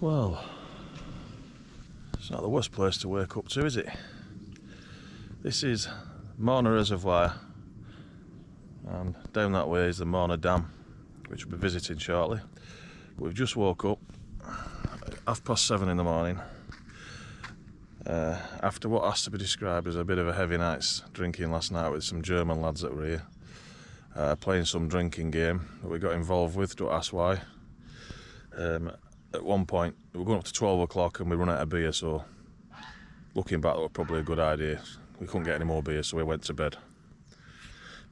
Well, it's not the worst place to wake up to, is it? This is Morna Reservoir, and down that way is the Morna Dam, which we'll be visiting shortly. We've just woke up at 7:30 in the morning, after what has to be described as a bit of a heavy night's drinking last night with some German lads that were here, playing some drinking game that we got involved with, don't ask why. At one point, we were going up to 12 o'clock and we run out of beer, so looking back, that was probably a good idea. We couldn't get any more beer, so we went to bed.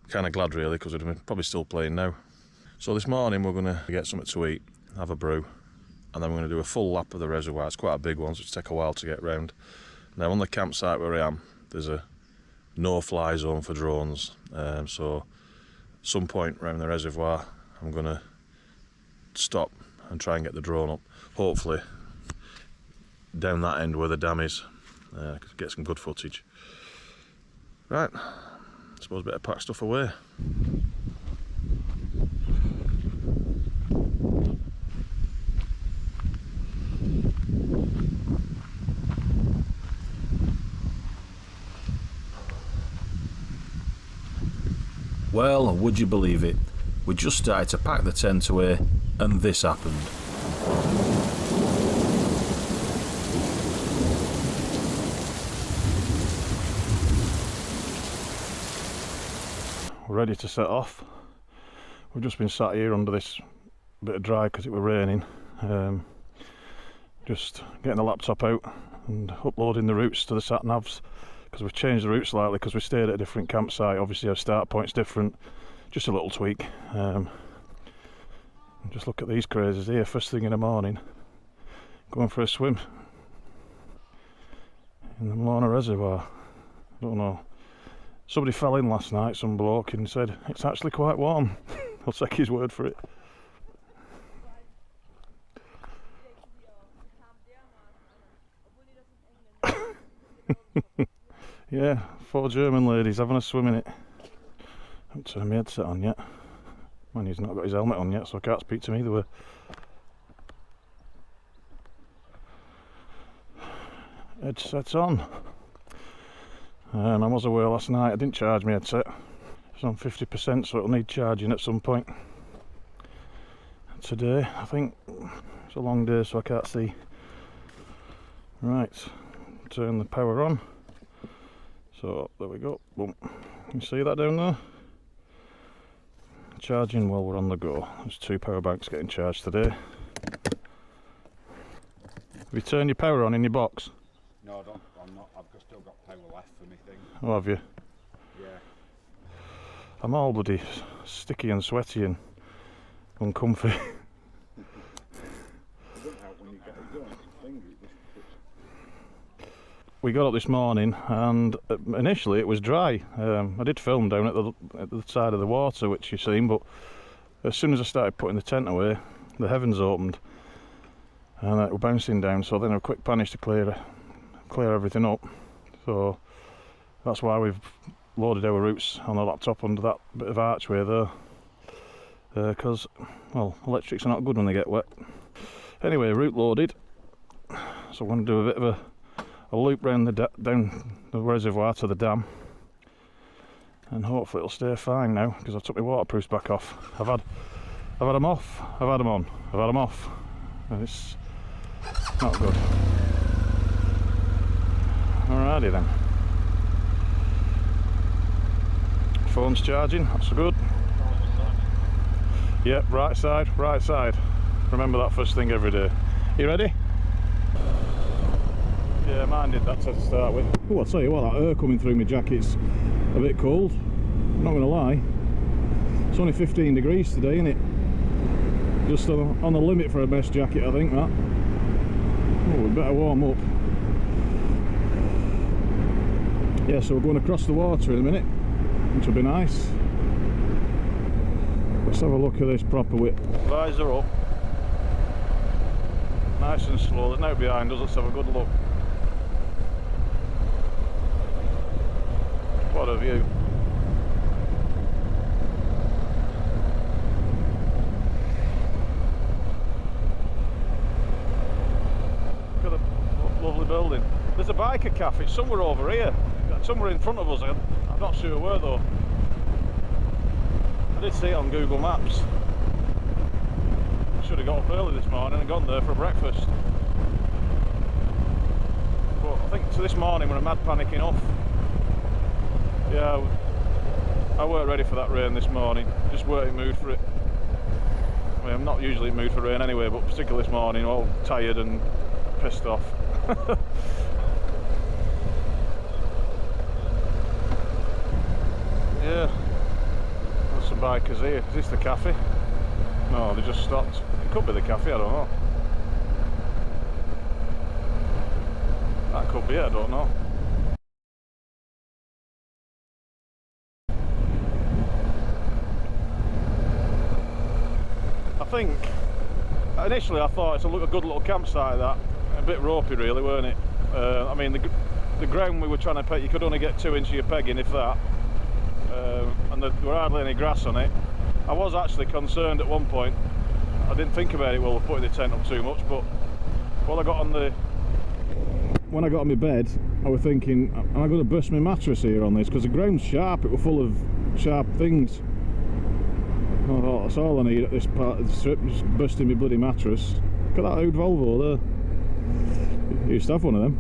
Kind of glad, really, because we'd probably still playing now. So this morning, we're going to get something to eat, have a brew, and then we're going to do a full lap of the reservoir. It's quite a big one, so it'll take a while to get round. Now, on the campsite where I am, there's a no-fly zone for drones. So, at some point around the reservoir, I'm going to stop and try and get the drone up. Hopefully, down that end where the dam is, get some good footage. Right, I suppose better pack stuff away. Well, would you believe it? We just started to pack the tent away and this happened. We're ready to set off. We've just been sat here under this bit of dry because it was raining. Just getting the laptop out and uploading the routes to the sat navs, because we've changed the route slightly because we stayed at a different campsite. Obviously our start point's different, just a little tweak. Just look at these crazies here, first thing in the morning, going for a swim in the Morna Reservoir. I don't know, somebody fell in last night, some bloke, and said it's actually quite warm. I'll take his word for it. Yeah, 4 German ladies having a swim in it. I haven't turned my headset on yet. Man, he's not got his helmet on yet, so I can't speak to him either way. Headset's on. I was away last night. I didn't charge my headset. It's on 50%, so it'll need charging at some point. Today, I think it's a long day, so I can't see. Right, turn the power on. So there we go. Boom. You see that down there? Charging while we're on the go. There's 2 power banks getting charged today. Have you turned your power on in your box? No, I don't. I'm not. I've still got power left for me thing. Oh, have you? Yeah. I'm all bloody sticky and sweaty and uncomfy. It doesn't help when you get it going. We got up this morning and initially it was dry. I did film down at the side of the water, which you've seen, but as soon as I started putting the tent away, the heavens opened and it was bouncing down, so then a quick panic to clear everything up. So that's why we've loaded our routes on the laptop under that bit of archway there, because well, electrics are not good when they get wet. Anyway, route loaded, so I'm going to do a bit of a loop round down the reservoir to the dam, and hopefully it'll stay fine now, because I took my waterproofs back off. I've had them off, I've had them on, I've had them off, and it's not good. Alrighty then. Phone's charging, that's good. Yep, right side, right side. Remember that first thing every day. You ready? Yeah, mine did that to start with. Oh, I'll tell you what, that air coming through my jacket's a bit cold. I'm not going to lie. It's only 15 degrees today, isn't it? Just on the limit for a best jacket, I think, that. Oh, we better warm up. Yeah, so we're going across the water in a minute, which will be nice. Let's have a look at this proper width. Visor up. Nice and slow, there's no behind us, let's have a good look. What a view. biker cafe. It's somewhere over here, somewhere in front of us. I'm not sure where though. I did see it on Google Maps. Should have got up early this morning and gone there for breakfast. But I think this morning we're mad panicking off. Yeah, I weren't ready for that rain this morning. Just weren't in mood for it. I mean, I'm not usually in mood for rain anyway, but particularly this morning, all tired and pissed off. Yeah, there's some bikers here. Is this the cafe? No, they just stopped. It could be the cafe, I don't know. That could be it, I don't know. I think initially I thought it's a good little campsite, that a bit ropey really, weren't it? I mean the ground we were trying to peg, you could only get 2 inches of pegging if that, and there were hardly any grass on it. I was actually concerned at one point. I didn't think about it while we were putting the tent up too much, but when I got on my bed I was thinking, am I going to burst my mattress here on this, because the ground's sharp, it was full of sharp things. I thought, that's all I need at this part of the strip, just busting my bloody mattress. Look at that old Volvo there. You used to have one of them.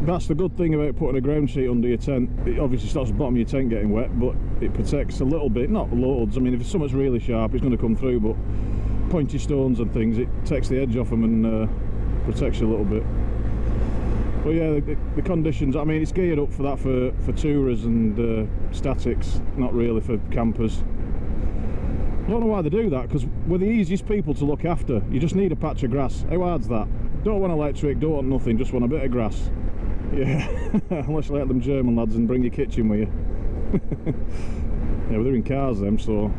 That's the good thing about putting a ground sheet under your tent. It obviously stops the bottom of your tent getting wet, but it protects a little bit, not loads. I mean, if something's really sharp, it's going to come through, but pointy stones and things, it takes the edge off them and protects you a little bit. But yeah, the conditions, I mean, it's geared up for that for tourers and statics, not really for campers. I don't know why they do that, because we're the easiest people to look after. You just need a patch of grass. How hard's that? Don't want electric, don't want nothing, just want a bit of grass. Yeah, unless you like them German lads and bring your kitchen with you. Yeah, well, they're in cars them, so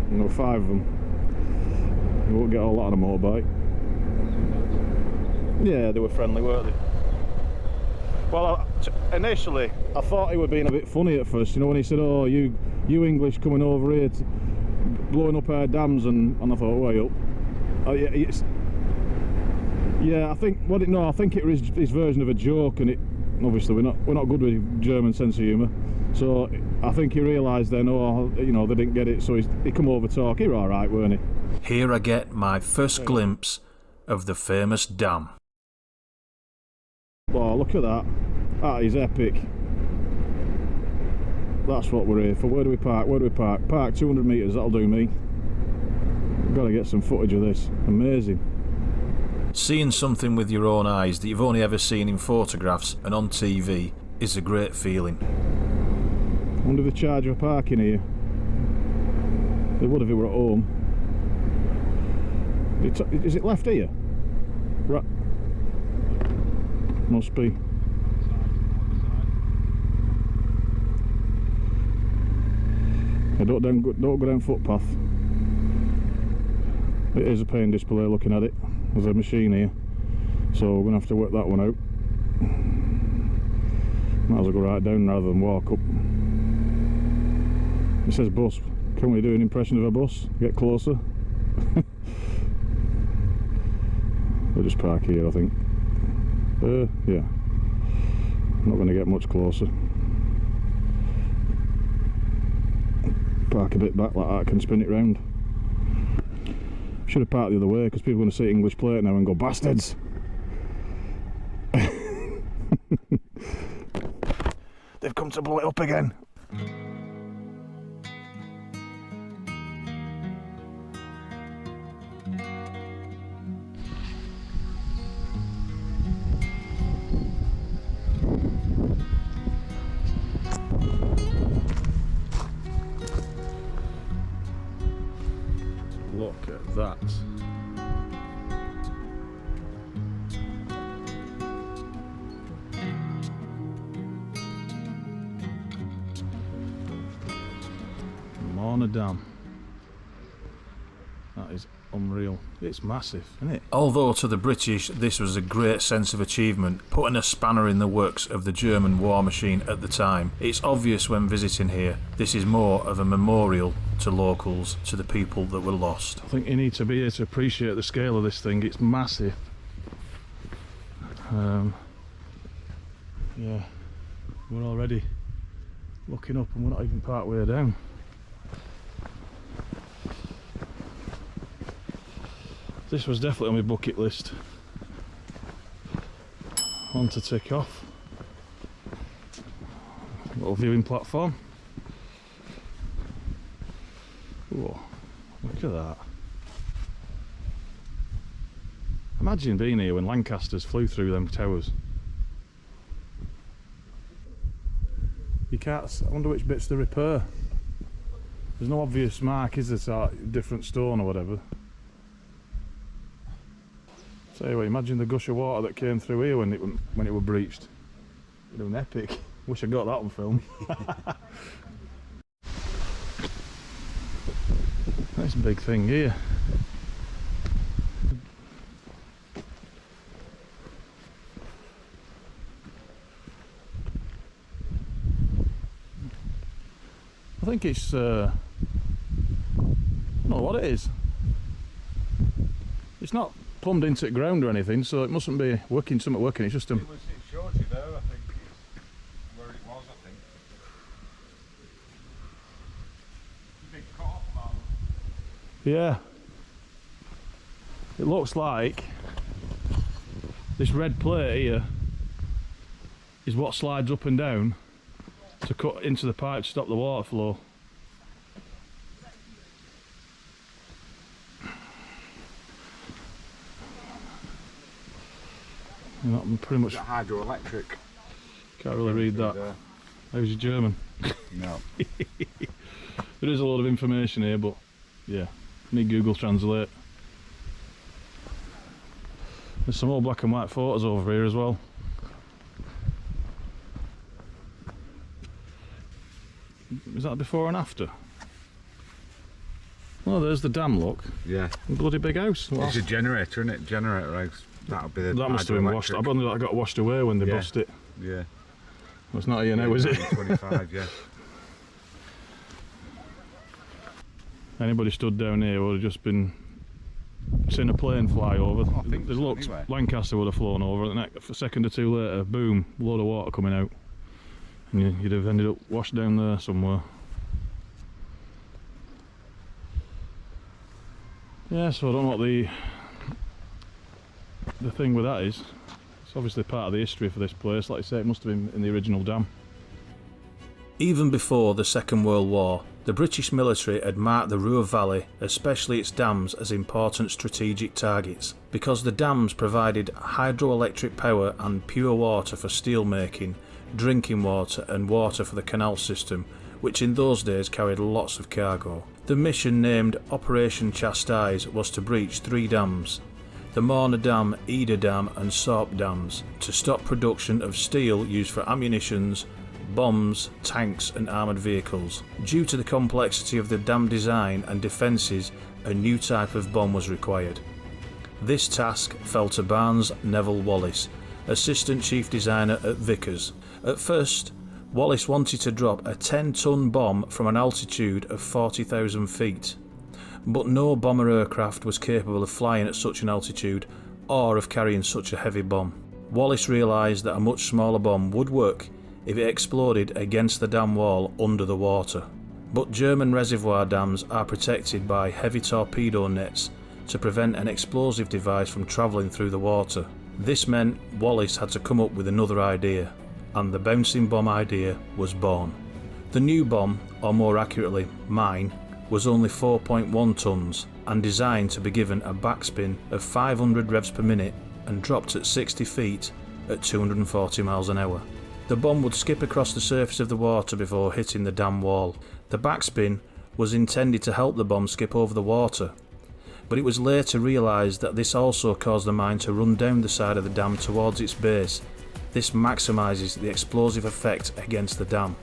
you know, 5 of them. You won't get all that on a motorbike. Yeah, they were friendly, weren't they? Well, initially I thought he was being a bit funny at first, you know, when he said, oh, you English coming over here blowing up our dams, and I thought, way up. Yeah, I think I think it was his version of a joke, and obviously we're not good with German sense of humour, so I think he realised then, oh, you know, they didn't get it, so he come over talk. He were all right, weren't he? Here I get my first glimpse of the famous dam. Oh, look at that. That is epic. That's what we're here for. Where do we park? Where do we park? Park 200 metres, that'll do me. We've got to get some footage of this. Amazing. Seeing something with your own eyes that you've only ever seen in photographs and on TV is a great feeling. I wonder if they charge for parking here. They would if it were at home. Is it left here? Right. Must be. Don't go down footpath. It is a pain display looking at it. There's a machine here, so we're going to have to work that one out. Might as well go right down rather than walk up. It says bus. Can we do an impression of a bus? Get closer. We'll just park here, I think. Yeah. Not going to get much closer. Park a bit back like that, can spin it round. Should have parked the other way, because people are going to see English plate now and go, bastards! They've come to blow it up again. Look at that. Marna Dam. That is unreal. It's massive, isn't it? Although to the British this was a great sense of achievement, putting a spanner in the works of the German war machine at the time, it's obvious when visiting here this is more of a memorial to locals, to the people that were lost. I think you need to be here to appreciate the scale of this thing. It's massive. Yeah, we're already looking up and we're not even part way down. This was definitely on my bucket list. One to tick off. Little viewing platform. Whoa, look at that. Imagine being here when Lancasters flew through them towers. You can't, I wonder which bit's the repair. There's no obvious mark, is there, sort of different stone or whatever. Tell you what, imagine the gush of water that came through here when it were breached. It would have been epic. Wish I got that on film. Nice big thing here. I think it's, I don't know what it is. It's not plumbed into the ground or anything, so it mustn't be working, something working, it's just a... It showed you there, I think, it's where it was, I think. Big cut-off valve. Yeah. It looks like this red plate here is what slides up and down to cut into the pipe to stop the water flow. And that pretty much... Hydroelectric. Can't really read that. How's your German? No. There is a lot of information here, but yeah, need Google Translate. There's some old black and white photos over here as well. Is that before and after? Oh, there's the dam, look. Yeah. Bloody big house. It's a generator, isn't it? Generator house. That'll be the That must have been washed. I bet that got washed away when they bust it. Yeah. Well, it's not here now, is it? 25, yeah. Anybody stood down here would have just been seen a plane fly over. I think There's so, looked, anyway. Lancaster would have flown over, and a second or two later, boom, load of water coming out. And you'd have ended up washed down there somewhere. Yeah, so I don't know what the thing with that is. It's obviously part of the history for this place. Like I say, it must have been in the original dam. Even before the Second World War, the British military had marked the Ruhr Valley, especially its dams, as important strategic targets, because the dams provided hydroelectric power and pure water for steel making, drinking water and water for the canal system, which in those days carried lots of cargo. The mission, named Operation Chastise, was to breach 3 dams, the Morna Dam, Eder Dam and Sorp dams, to stop production of steel used for ammunitions, bombs, tanks and armoured vehicles. Due to the complexity of the dam design and defences, a new type of bomb was required. This task fell to Barnes Neville Wallis, Assistant Chief Designer at Vickers. At first, Wallis wanted to drop a 10-ton bomb from an altitude of 40,000 feet, but no bomber aircraft was capable of flying at such an altitude or of carrying such a heavy bomb. Wallis realised that a much smaller bomb would work if it exploded against the dam wall under the water. But German reservoir dams are protected by heavy torpedo nets to prevent an explosive device from travelling through the water. This meant Wallis had to come up with another idea, and the bouncing bomb idea was born. The new bomb, or more accurately, mine, was only 4.1 tons and designed to be given a backspin of 500 revs per minute and dropped at 60 feet at 240 miles an hour. The bomb would skip across the surface of the water before hitting the dam wall. The backspin was intended to help the bomb skip over the water, but it was later realised that this also caused the mine to run down the side of the dam towards its base. This maximises the explosive effect against the dam.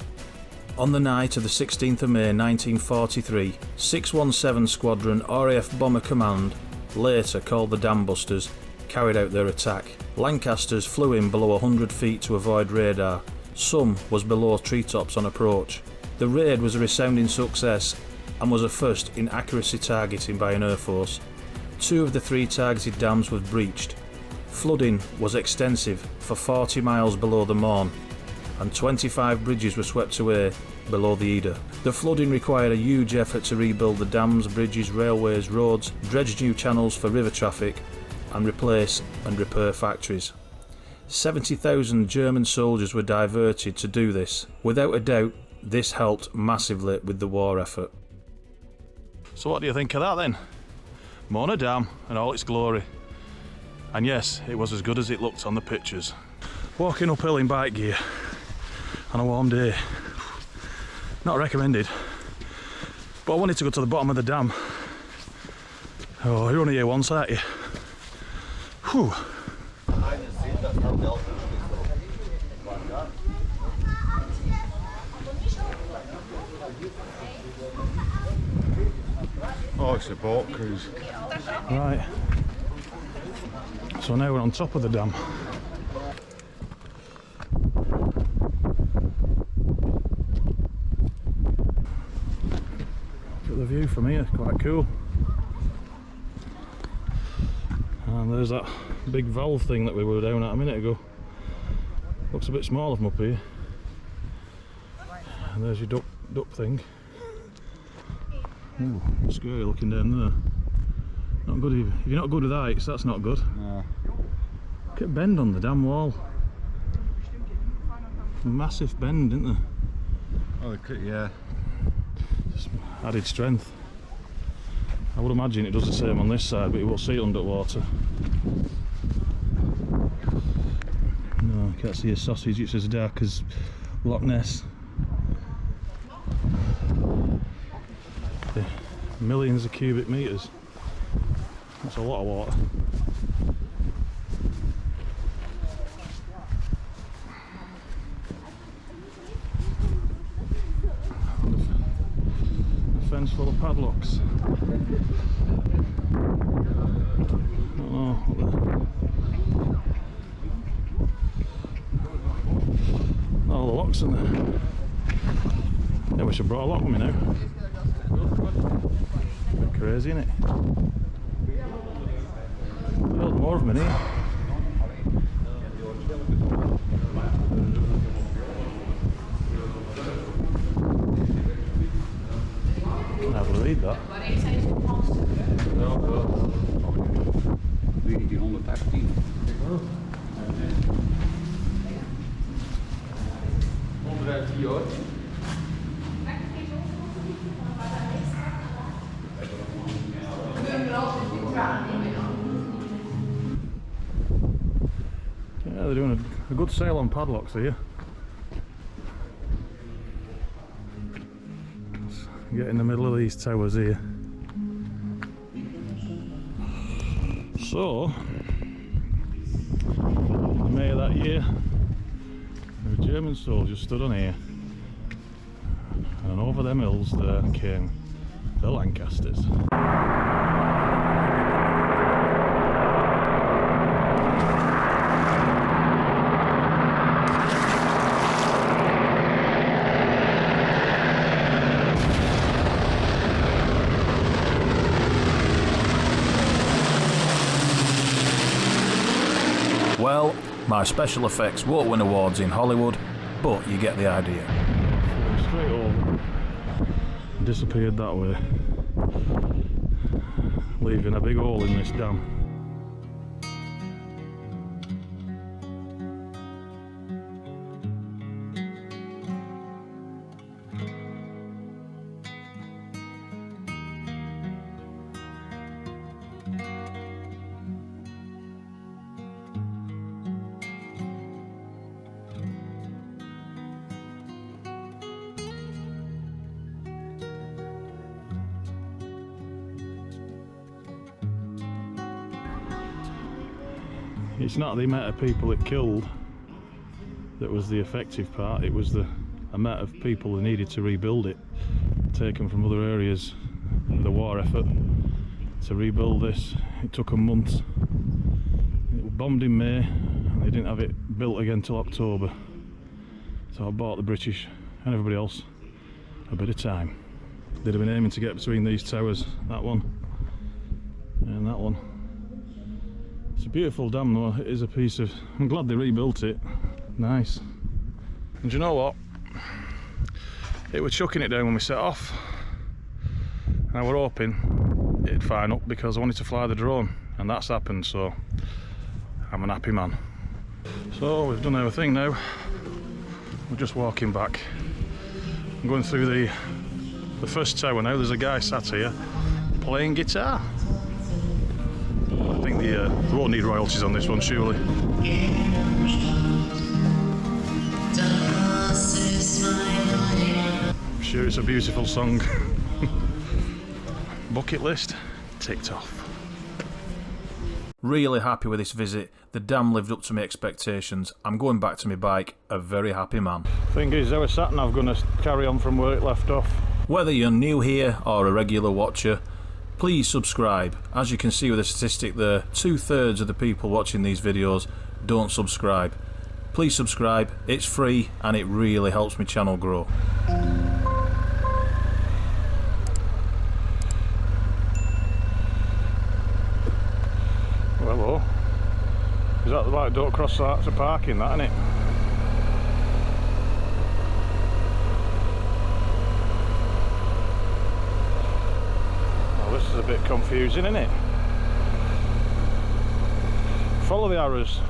On the night of the 16th of May 1943, 617 Squadron RAF Bomber Command, later called the Dam Busters, carried out their attack. Lancasters flew in below 100 feet to avoid radar. Some was below treetops on approach. The raid was a resounding success and was a first in accuracy targeting by an air force. 2 of the 3 targeted dams were breached. Flooding was extensive for 40 miles below the Morne, and 25 bridges were swept away below the Eder. The flooding required a huge effort to rebuild the dams, bridges, railways, roads, dredge new channels for river traffic, and replace and repair factories. 70,000 German soldiers were diverted to do this. Without a doubt, this helped massively with the war effort. So what do you think of that then? Mona Dam and all its glory. And yes, it was as good as it looked on the pictures. Walking uphill in bike gear on a warm day, not recommended. But I wanted to go to the bottom of the dam. Oh, you're only here once, aren't you? Whew. Oh, it's a boat cruise. Right. So now we're on top of the dam. Look at the view from here, quite cool. And there's that big valve thing that we were down at a minute ago. Looks a bit smaller from up here. And there's your duck thing. Ooh, scary looking down there. Not good if you're not good with heights, that's not good. No. Look at bend on the damn wall. Massive bend, isn't there? Oh, yeah. Just added strength. I would imagine it does the same on this side, but you will see it underwater. No, I can't see a sausage, it's as dark as Loch Ness. Millions of cubic metres. That's a lot of water. A fence full of padlocks. All the locks in there. I wish I brought a lock with me now. Bit crazy, isn't it? Build more of them in here. Can I believe that? Die 118. Yeah, they're doing a good sale on padlocks here. Let's get in the middle of these towers here. So, in May of that year, the German soldiers stood on here, and over them hills there came the Lancasters. Well, my special effects won't win awards in Hollywood, but you get the idea. Flew straight over, disappeared that way, leaving a big hole in this dam. It's not the amount of people it killed that was the effective part, it was the amount of people that needed to rebuild it, taken from other areas of the war effort to rebuild this. It took a month. It was bombed in May and they didn't have it built again till October. So I bought the British and everybody else a bit of time. They'd have been aiming to get between these towers, that one and that one. It's a beautiful dam though, it is a piece of... I'm glad they rebuilt it. Nice. And do you know what? It was chucking it down when we set off. And I were hoping it'd fine up because I wanted to fly the drone, and that's happened, so I'm an happy man. So we've done our thing now. We're just walking back. I'm going through the first tower now. There's a guy sat here playing guitar. I think they won't need royalties on this one, surely. I'm sure it's a beautiful song. Bucket list ticked off. Really happy with this visit. The dam lived up to my expectations. I'm going back to my bike, a very happy man. Thing is, our sat-nav going to carry on from where it left off. Whether you're new here or a regular watcher, please subscribe. As you can see with the statistic there, 2/3 of the people watching these videos don't subscribe. Please subscribe, it's free and it really helps my channel grow. Hello. Is that the right? Don't cross that to parking, that, isn't it? Well, this is a bit confusing, isn't it? Follow the arrows.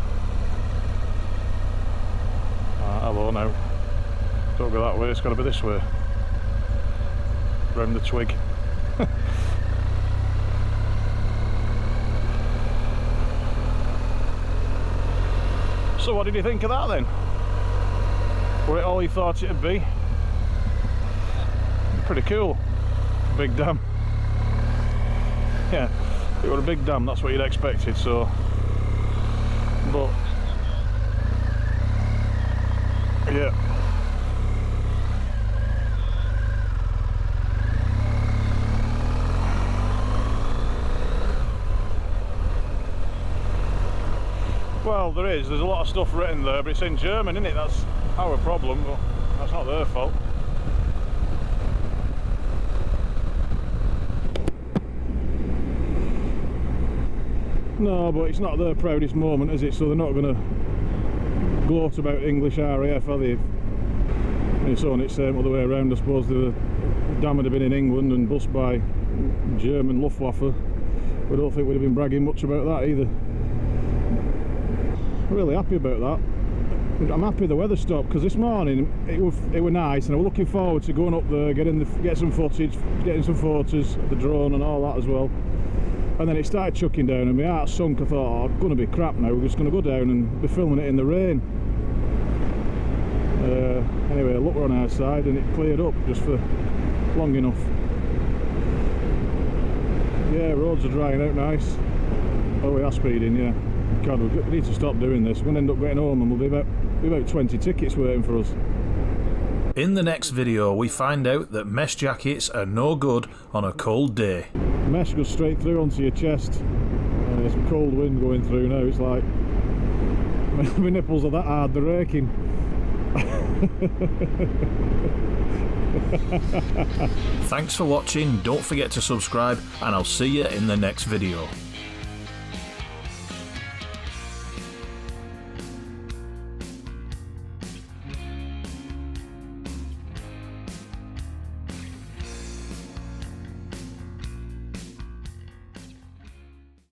Hello now. Don't go that way, it's got to be this way. Round the twig. So what did you think of that then? Were it all you thought it'd be? Pretty cool. Big dam. Yeah, it was a big dam, that's what you'd expected, so. But yeah. Well, there's a lot of stuff written there, but it's in German, isn't it? That's our problem, but that's not their fault. No, but it's not their proudest moment, is it? So they're not going to gloat about English RAF, are they? And it's on its other way around. I suppose the dam would have been in England and bust by German Luftwaffe. I don't think we'd have been bragging much about that either. Really happy about that. I'm happy the weather stopped, because this morning it was nice, and I was looking forward to going up there, get some footage, getting some photos of the drone and all that as well. And then it started chucking down and my heart sunk. I thought, oh, it's going to be crap now, we're just going to go down and be filming it in the rain. Anyway, look, we're on our side and it cleared up just for long enough. Yeah, roads are drying out nice. Oh, we are speeding, yeah. God, we need to stop doing this. We're going to end up getting home and we'll be about 20 tickets waiting for us. In the next video, we find out that mesh jackets are no good on a cold day. Mesh goes straight through onto your chest. There's some cold wind going through now. It's like my nipples are that hard, they're aching. Thanks for watching. Don't forget to subscribe, and I'll see you in the next video.